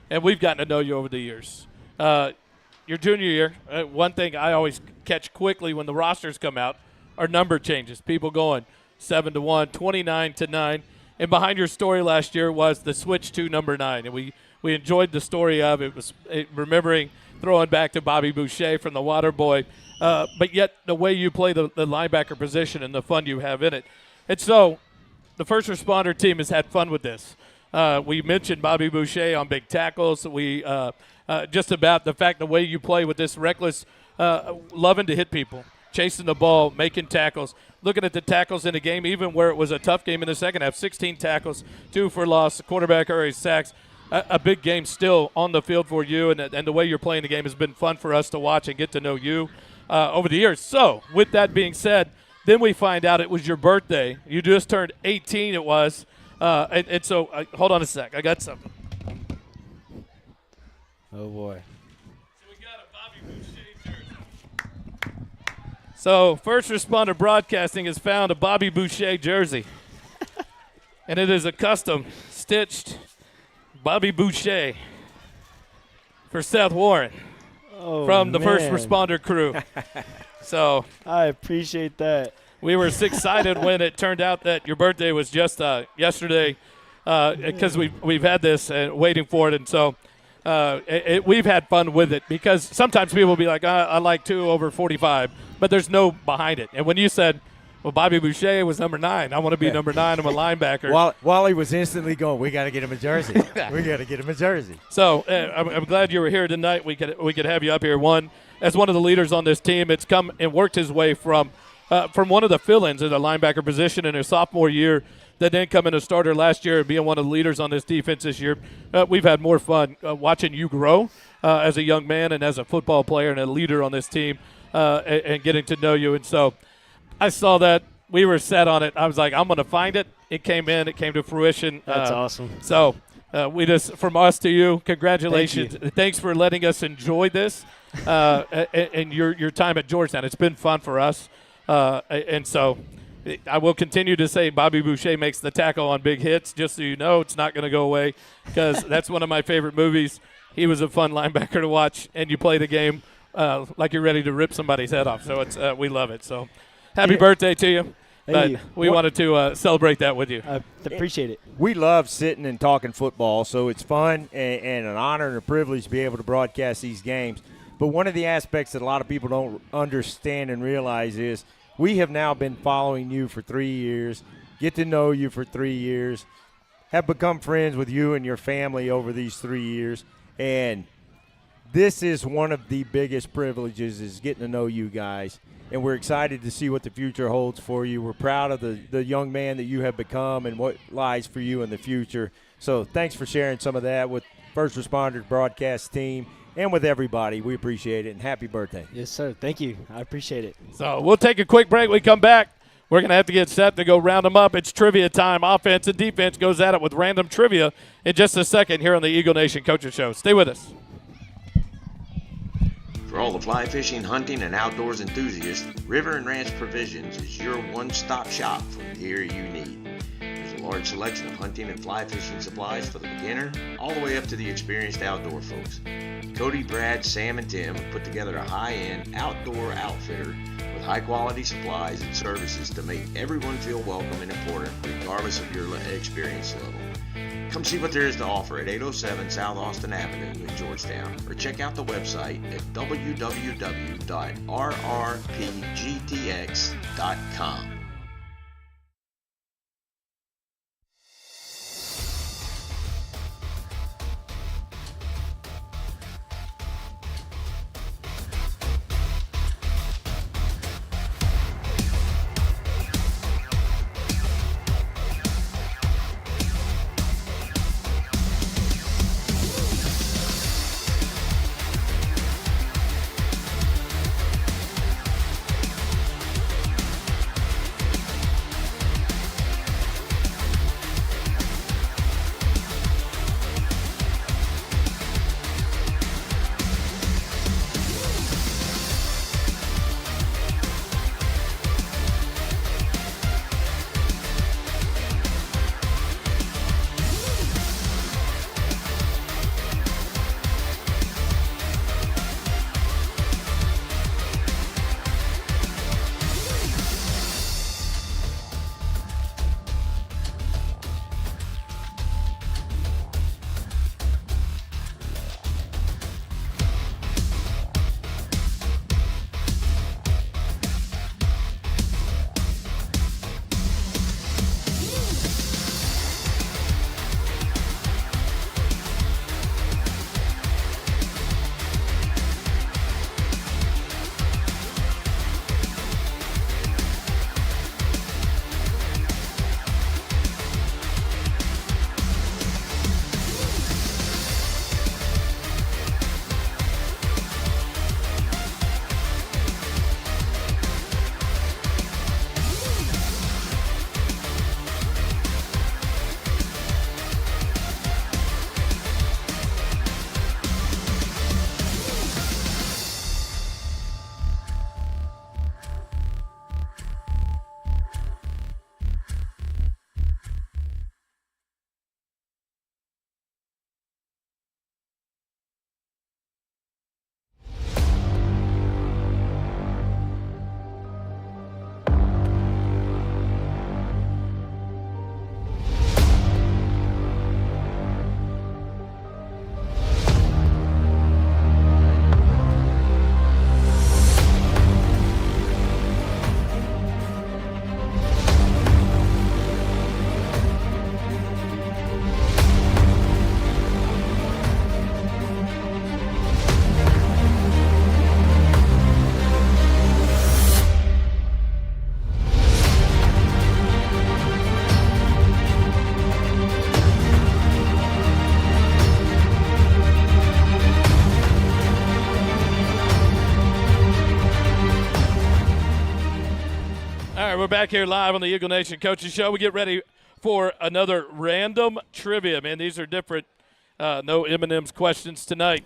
and we've gotten to know you over the years. Your junior year, one thing I always catch quickly when the rosters come out are number changes, people going 7-1, 29-9, and behind your story last year was the switch to number 9, and we enjoyed the story of it. Was remembering throwing back to Bobby Boucher from the Water Boy, but yet the way you play the linebacker position and the fun you have in it. And so the first responder team has had fun with this. We mentioned Bobby Boucher on big tackles. We just about the fact the way you play with this reckless, loving to hit people, chasing the ball, making tackles. Looking at the tackles in the game, even where it was a tough game in the second half, 16 tackles, 2 for loss, the quarterback already sacks. A big game still on the field for you, and the way you're playing the game has been fun for us to watch and get to know you over the years. So, with that being said, then we find out it was your birthday. You just turned 18, it was. And so, hold on a sec. I got something. Oh, boy. So, we got a Bobby Boucher jersey. So, First Responder Broadcasting has found a Bobby Boucher jersey. And it is a custom stitched Bobby Boucher for Seth Warren from the First Responder crew. So I appreciate that. We were excited when it turned out that your birthday was just yesterday because we've had this waiting for it. And so we've had fun with it because sometimes people will be like, I like 2 over 45, but there's no behind it. And when you said Well, Bobby Boucher was number 9. I want to be number 9. I'm a linebacker. Wally was instantly going, we got to get him a jersey. We got to get him a jersey. So I'm glad you were here tonight. We could have you up here. As one of the leaders on this team, it's come and worked his way from one of the fill-ins at the linebacker position in his sophomore year, that then come in a starter last year and being one of the leaders on this defense this year. We've had more fun watching you grow as a young man and as a football player and a leader on this team and getting to know you. And so I saw that. We were set on it. I was like, I'm going to find it. It came in. It came to fruition. That's awesome. So from us to you, congratulations. Thanks for letting us enjoy this and your time at Georgetown. It's been fun for us. And so I will continue to say Bobby Boucher makes the tackle on big hits. Just so you know, it's not going to go away because that's one of my favorite movies. He was a fun linebacker to watch, and you play the game like you're ready to rip somebody's head off. So it's we love it. So happy birthday to you. Thank you. We wanted to celebrate that with you. I appreciate it. We love sitting and talking football, so it's fun and an honor and a privilege to be able to broadcast these games. But one of the aspects that a lot of people don't understand and realize is we have now been following you for 3 years, get to know you for 3 years, have become friends with you and your family over these 3 years, and this is one of the biggest privileges is getting to know you guys, and we're excited to see what the future holds for you. We're proud of the young man that you have become and what lies for you in the future. So thanks for sharing some of that with First Responders broadcast team and with everybody. We appreciate it, and happy birthday. Yes, sir. Thank you. I appreciate it. So we'll take a quick break. We come back. We're going to have to get set to go round them up. It's trivia time. Offense and defense goes at it with random trivia in just a second here on the Eagle Nation Coaches Show. Stay with us. For all the fly fishing, hunting, and outdoors enthusiasts, River and Ranch Provisions is your one-stop shop for the gear you need. There's a large selection of hunting and fly fishing supplies for the beginner, all the way up to the experienced outdoor folks. Cody, Brad, Sam, and Tim have put together a high-end outdoor outfitter with high-quality supplies and services to make everyone feel welcome and important, regardless of your experience level. Come see what there is to offer at 807 South Austin Avenue in Georgetown, or check out the website at www.rrpgtx.com. back here live on the Eagle Nation Coaches Show. We get ready for another random trivia. Man, these are different. No M&M's questions tonight.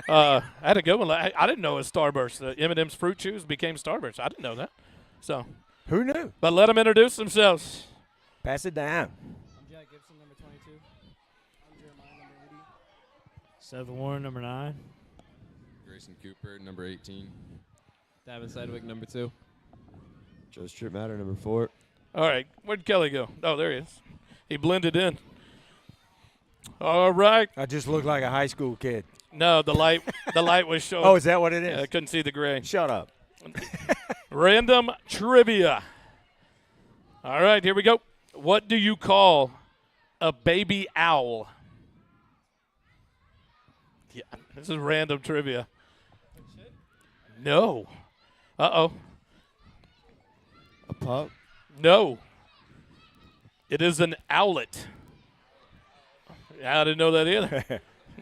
I had a good one. I didn't know it was Starburst. M&M's fruit chews became Starburst. I didn't know that. So Who knew? But let them introduce themselves. Pass it down. I'm Jack Gibson, number 22. I'm Jeremiah, number 80. Seth Warren, number 9. Grayson Cooper, number 18. Davin Sedgwick, number 2. Joe Stripmatter, number 4. All right. Where'd Kelly go? Oh, there he is. He blended in. All right. I just look like a high school kid. No, the light was showing. Oh, is that what it is? I couldn't see the gray. Shut up. Random trivia. All right, here we go. What do you call a baby owl? Yeah, this is random trivia. No. Uh-oh. A pup. No. It is an owlet. Yeah, I didn't know that either.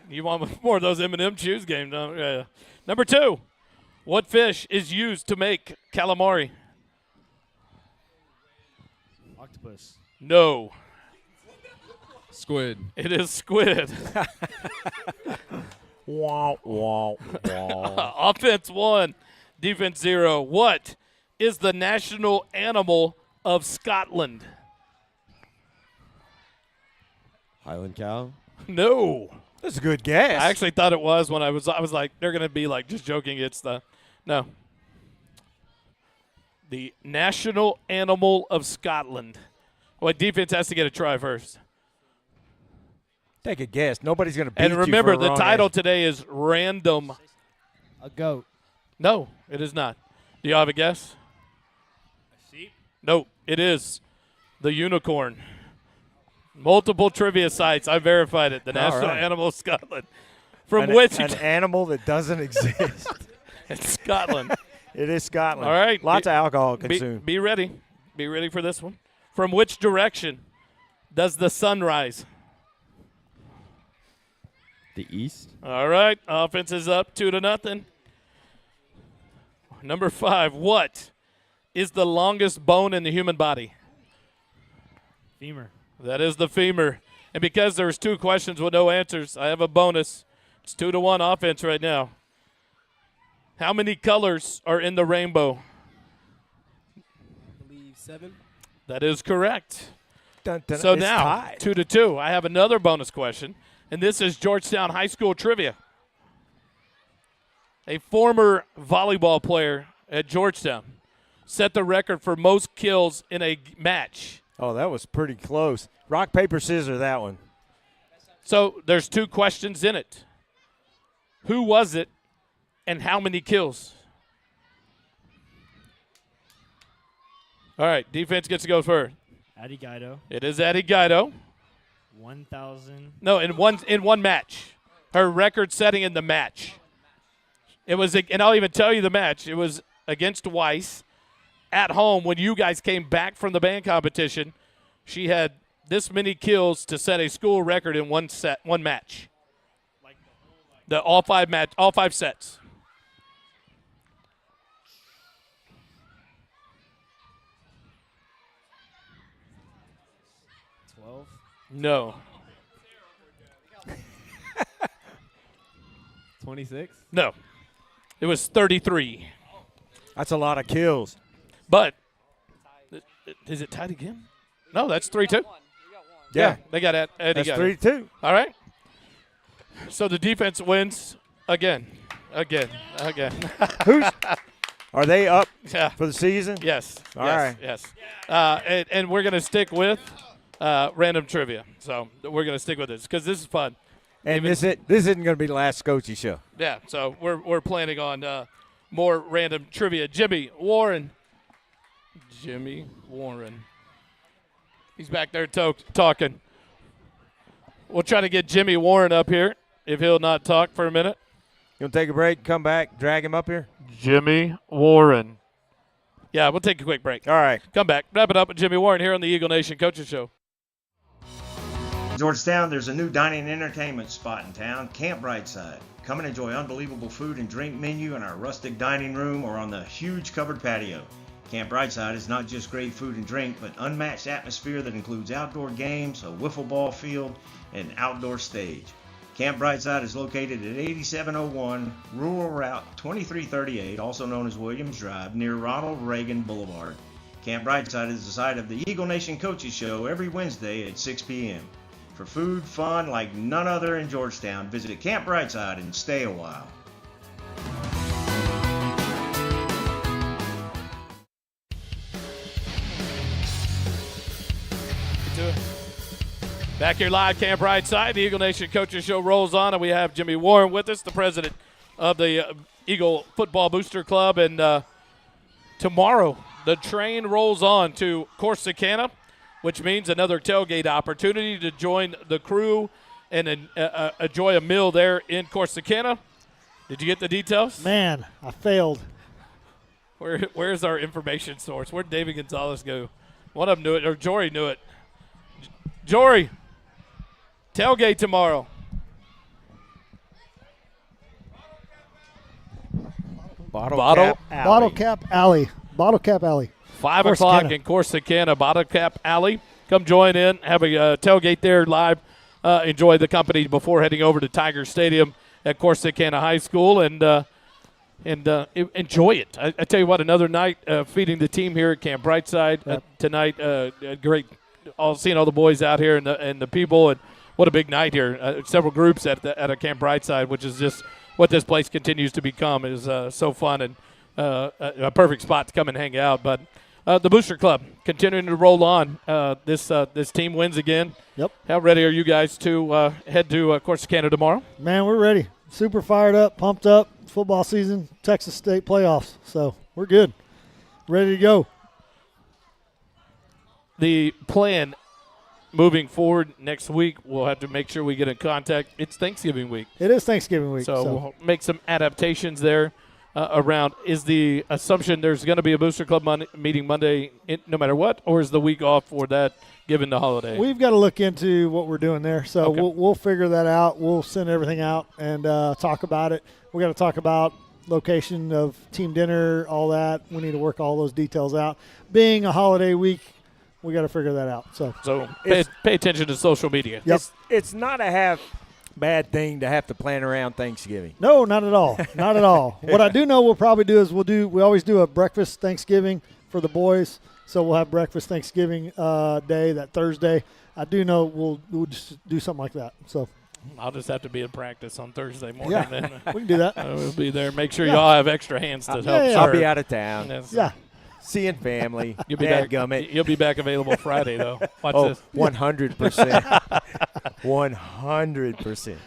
You want more of those M&M Chews games, don't you? Yeah. Number 2. What fish is used to make calamari? Octopus. No. Squid. It is squid. Wah, wah, wah. Offense 1, defense 0. What is the national animal of Scotland? Highland cow. No. That's a good guess. I actually thought it was when I was like, they're going to be like just joking. It's no. The national animal of Scotland. Well, defense has to get a try first. Take a guess. Nobody's going to beat And you remember, for a the wrong title answer. today is random. A goat. No, it is not. Do you have a guess? A sheep? No, it is the unicorn. Multiple trivia sites. I verified it. The national right. animal of Scotland. From an, which an animal that doesn't exist. it's Scotland. It is Scotland. All right. Lots of alcohol Be, consumed. be ready. Be ready for this one. From which direction does the sun rise? The east. All right. Offense is up 2-0. Number 5. What is the longest bone in the human body? Femur. That is the femur. And because there's 2 questions with no answers, I have a bonus. It's 2-1 offense right now. How many colors are in the rainbow? I believe 7. That is correct. Dun, dun, So it's now, tied. 2-2. I have another bonus question, and this is Georgetown High School trivia. A former volleyball player at Georgetown set the record for most kills in a match. Oh, that was pretty close. Rock, paper, scissors, that one. So there's 2 questions in it. Who was it, and how many kills? All right, defense gets to go first. Addie Guido. It is Addie Guido. 1,000. No, in one match. Her record setting in the match. It was, and I'll even tell you the match. It was against Weiss at home when you guys came back from the band competition. She had this many kills to set a school record in one match. All 5 sets. No. 26. No. It was 33. That's a lot of kills. But is it tied again? No, that's 3-2. Yeah. They got it. That's 3-2. All right. So the defense wins again. Who's? Are they up Yeah. for the season? Yes. All yes, right. Yes. And we're going to stick with random trivia. So we're going to stick with this because this is fun. And this isn't going to be the last Scotchy show. Yeah. So we're planning on more random trivia. Jimmy Warren. He's back there talking. We'll try to get Jimmy Warren up here if he'll not talk for a minute. You want to take a break, come back, drag him up here? Jimmy Warren. Yeah, we'll take a quick break. All right. Come back. Wrap it up with Jimmy Warren here on the Eagle Nation Coaches Show. Georgetown, there's a new dining and entertainment spot in town, Camp Briteside. Come and enjoy unbelievable food and drink menu in our rustic dining room or on the huge covered patio. Camp Briteside is not just great food and drink, but unmatched atmosphere that includes outdoor games, a wiffle ball field, and an outdoor stage. Camp Briteside is located at 8701 Rural Route 2338, also known as Williams Drive, near Ronald Reagan Boulevard. Camp Briteside is the site of the Eagle Nation Coaches Show every Wednesday at 6 p.m. For food, fun like none other in Georgetown, visit Camp Briteside and stay a while. Back here live, Camp Briteside. The Eagle Nation Coaches Show rolls on, and we have Jimmy Warren with us, the president of the Eagle Football Booster Club. And tomorrow, the train rolls on to Corsicana, which means another tailgate opportunity to join the crew and enjoy a meal there in Corsicana. Did you get the details? Man, I failed. Where's our information source? Where'd David Gonzalez go? One of them knew it, or Jory knew it. Jory, tailgate tomorrow. Bottle Cap Alley. 5 o'clock in Corsicana, Bottle Cap Alley. Come join in, have a tailgate there live. Enjoy the company before heading over to Tiger Stadium at Corsicana High School and enjoy it. I tell you what, another night feeding the team here at Camp Briteside tonight. Great, seeing all the boys out here and the people, and what a big night here. Several groups at a Camp Briteside, which is just what this place continues to become. Is so fun and a perfect spot to come and hang out. But the Booster Club continuing to roll on. This team wins again. Yep. How ready are you guys to head to Corsicana tomorrow? Man, we're ready. Super fired up, pumped up. Football season, Texas State playoffs. So we're good. Ready to go. The plan moving forward next week, we'll have to make sure we get in contact. It's Thanksgiving week. It is Thanksgiving week. So we'll make some adaptations there around. Is the assumption there's going to be a Booster Club meeting Monday no matter what, or is the week off for that given the holiday? We've got to look into what we're doing there. So Okay. we'll figure that out. We'll send everything out and talk about it. We got to talk about location of team dinner, all that. We need to work all those details out. Being a holiday week, we got to figure that out. So pay attention to social media. Yep. It's not a bad thing to have to plan around Thanksgiving. No, not at all. Not at all. What I do know we'll probably do is we always do a breakfast Thanksgiving for the boys. So we'll have breakfast Thanksgiving day, that Thursday. I do know we'll just do something like that. So I'll just have to be in practice on Thursday morning. Yeah, Then. we can do that. We'll be there. Make sure y'all have extra hands to help serve. I'll be out of town. Yes. Yeah. Seeing family. You'll be back. Dadgummit. You'll be back available Friday though. Watch this. 100%. 100%.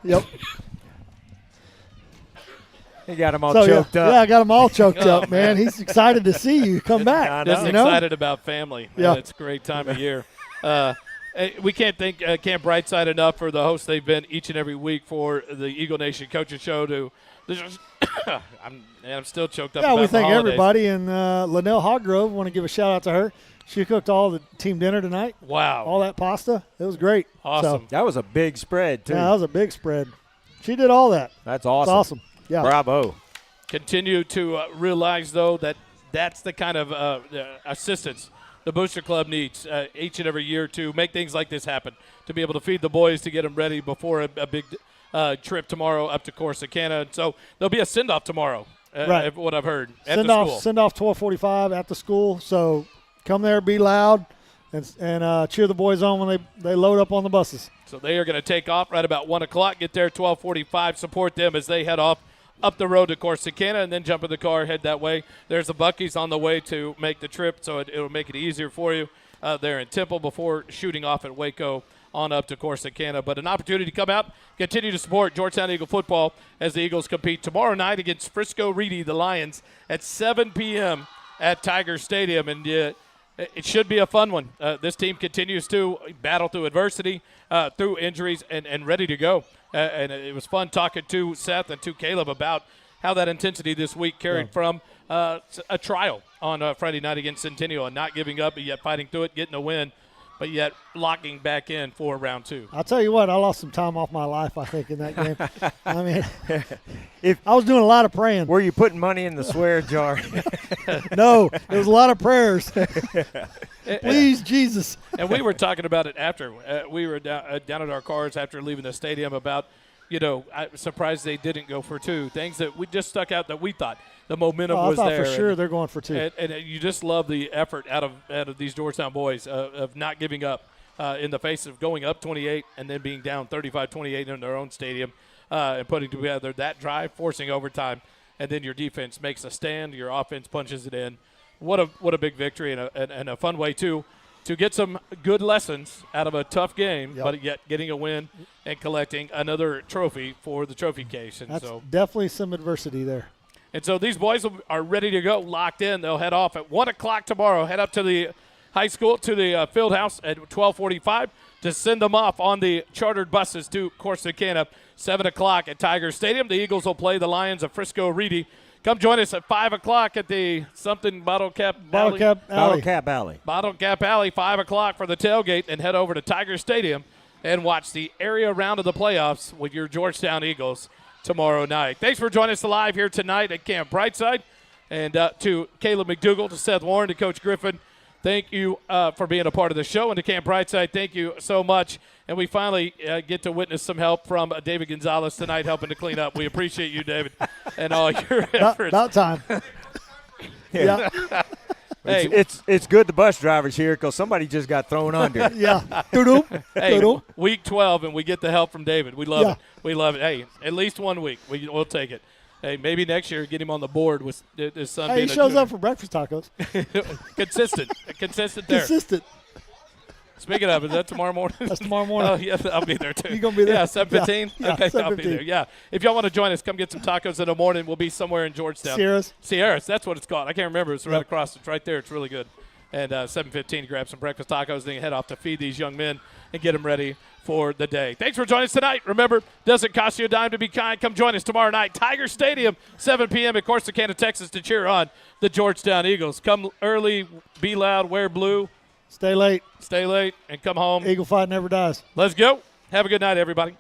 Yep. He got them all So, choked up. Yeah, I got them all choked Oh, up, man. He's excited to see you come back. Just you know? excited about family. Yeah. It's a great time of year. We can't thank Camp Briteside enough for the host they've been each and every week for the Eagle Nation Coaches Show. I'm still choked up. Yeah, about we the thank holidays. everybody. And Linnell Hoggrove, want to give a shout-out to her. She cooked all the team dinner tonight. Wow. All that pasta. It was great. Awesome. So, That was a big spread, too. yeah, that was a big spread. She did all that. That's It's awesome. awesome. Yeah. Bravo. Continue to realize, though, that's the kind of assistance the Booster Club needs each and every year to make things like this happen, to be able to feed the boys, to get them ready before a big trip tomorrow up to Corsicana. And so there'll be a send-off tomorrow, Right. what I've heard, at the school. Send off 12:45 at the school. So come there, be loud, and cheer the boys on when they load up on the buses. So they are going to take off right about 1 o'clock, get there 12:45, support them as they head off up the road to Corsicana, and then jump in the car, head that way. There's a Buc-ee's on the way to make the trip, so it'll make it easier for you there in Temple before shooting off at Waco on up to Corsicana. But an opportunity to come out, continue to support Georgetown Eagle football as the Eagles compete tomorrow night against Frisco Reedy, the Lions, at 7 p.m. at Tiger Stadium. And it should be a fun one. This team continues to battle through adversity, through injuries, and ready to go. And it was fun talking to Seth and to Caleb about how that intensity this week carried from a trial on Friday night against Centennial and not giving up, but yet fighting through it, getting a win. but yet locking back in for round 2. I'll tell you what, I lost some time off my life, I think, in that game. I mean, I was doing a lot of praying. Were you putting money in the swear jar? No, it was a lot of prayers. Please, Jesus. And we were talking about it after. We were down at our cars after leaving the stadium about, I'm surprised they didn't go for 2. Things that we just stuck out that we thought the momentum was there. I thought for sure they're going for 2. And you just love the effort out of these Georgetown boys of not giving up in the face of going up 28 and then being down 35-28 in their own stadium and putting together that drive, forcing overtime, and then your defense makes a stand, your offense punches it in. What a big victory and a fun way, too, to get some good lessons out of a tough game, but yet getting a win and collecting another trophy for the trophy case. And that's definitely some adversity there. And so these boys are ready to go, locked in. They'll head off at 1 o'clock tomorrow, head up to the high school, to the field house at 12:45 to send them off on the chartered buses to Corsicana. 7 o'clock at Tiger Stadium. The Eagles will play the Lions of Frisco Reedy. Come join us at 5 o'clock at the Bottle Cap Alley. Bottle Cap Alley, 5 o'clock for the tailgate, and head over to Tiger Stadium and watch the area round of the playoffs with your Georgetown Eagles tomorrow night. Thanks for joining us live here tonight at Camp Briteside. And to Caleb McDougall, to Seth Warren, to Coach Griffin, thank you for being a part of the show. And to Camp Briteside, thank you so much. And we finally get to witness some help from David Gonzalez tonight helping to clean up. We appreciate you, David, and all your efforts. About time. Yeah. Hey, it's good the bus driver's here because somebody just got thrown under. Yeah. Hey, week 12, and we get the help from David. We love it. We love it. Hey, at least 1 week. We'll take it. Hey, maybe next year get him on the board with his son being he shows up for breakfast tacos. Consistent there. Consistent. Speaking of, is that tomorrow morning? That's tomorrow morning. Oh, yeah, I'll be there, too. You going to be there? Yeah, 7:15? Yeah, okay, 7:15. I'll be there. Yeah. If y'all want to join us, come get some tacos in the morning. We'll be somewhere in Georgetown. Sierra's, that's what it's called. I can't remember. It's right across. It's right there. It's really good. And 7:15, grab some breakfast tacos, then head off to feed these young men and get them ready for the day. Thanks for joining us tonight. Remember, doesn't cost you a dime to be kind. Come join us tomorrow night, Tiger Stadium, 7 p.m. at Corsicana, Texas, to cheer on the Georgetown Eagles. Come early, be loud, wear blue. Stay late, and come home. Eagle fight never dies. Let's go. Have a good night, everybody.